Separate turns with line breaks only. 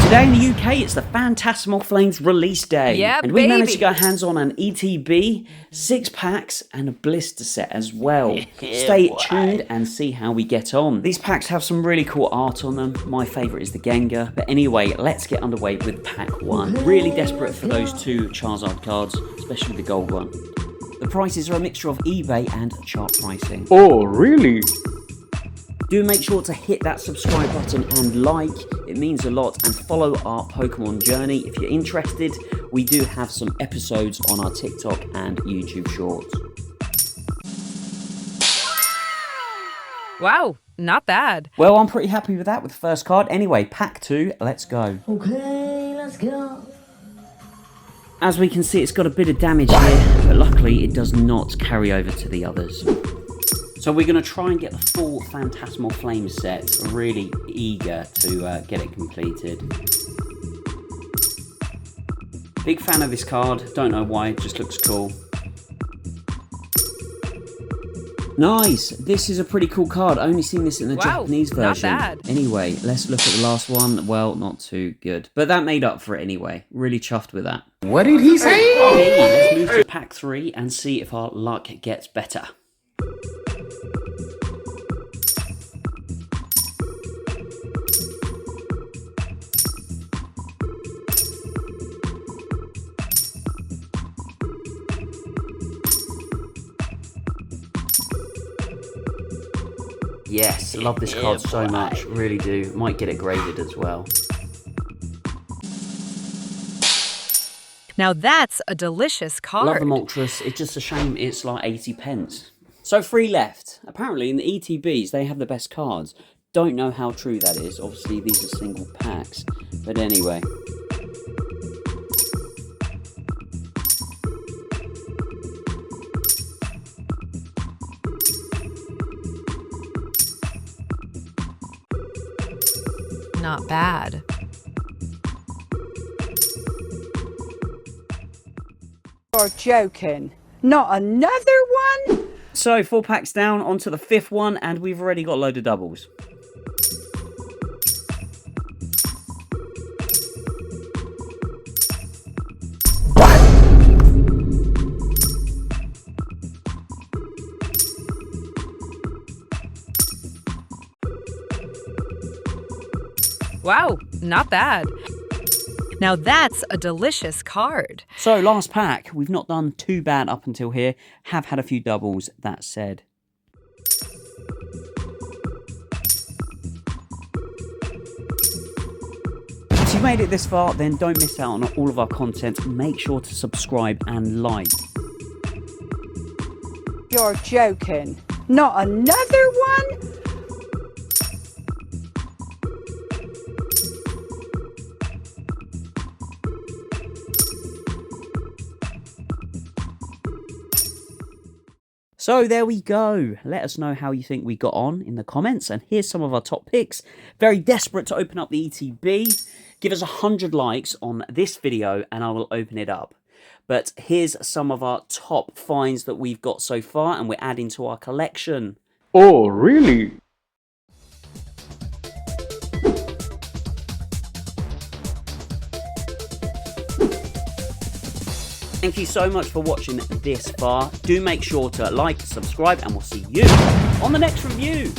Today in the UK, it's the Phantasmal Flames release day.
Yeah,
and we
baby.
managed to go hands on an ETB, 6 packs, and a blister set as well. Stay tuned and see how we get on. These packs have some really cool art on them. My favourite is the Gengar. But anyway, let's get underway with pack 1. Really desperate for those 2 Charizard cards, especially the gold one. The prices are a mixture of eBay and chart pricing.
Oh, really?
Do make sure to hit that subscribe button and like, it means a lot, and follow our Pokemon journey. If you're interested, we do have some episodes on our TikTok and YouTube shorts.
Wow, not bad.
Well, I'm pretty happy with that with the first card. Anyway, pack 2, let's go.
Okay, let's go.
As we can see, it's got a bit of damage here, but luckily it does not carry over to the others. So we're going to try and get the full Phantasmal Flames set. Really eager to get it completed. Big fan of this card. Don't know why, it just looks cool. Nice! This is a pretty cool card. Only seen this in the Japanese version.
Not bad.
Anyway, let's look at the last one. Well, not too good. But that made up for it anyway. Really chuffed with that.
What did he say?
Okay, let's move to pack 3 and see if our luck gets better. Yes, I love this card so much, really do. Might get it graded as well.
Now that's a delicious card.
Love the Moltres, it's just a shame it's like 80 pence. So 3 left. Apparently in the ETBs they have the best cards. Don't know how true that is, obviously these are single packs. But anyway.
Not bad.
You're joking. Not another one?
So 4 packs down, onto the 5th one, and we've already got a load of doubles.
Wow, not bad. Now that's a delicious card.
So last pack, we've not done too bad up until here. Have had a few doubles, that said. If you made it this far, then don't miss out on all of our content. Make sure to subscribe and like.
You're joking. Not another one?
So there we go. Let us know how you think we got on in the comments. And here's some of our top picks. Very desperate to open up the ETB. Give us 100 likes on this video and I will open it up. But here's some of our top finds that we've got so far and we're adding to our collection.
Oh, really?
Thank you so much for watching this far. Do make sure to like, subscribe, and we'll see you on the next review.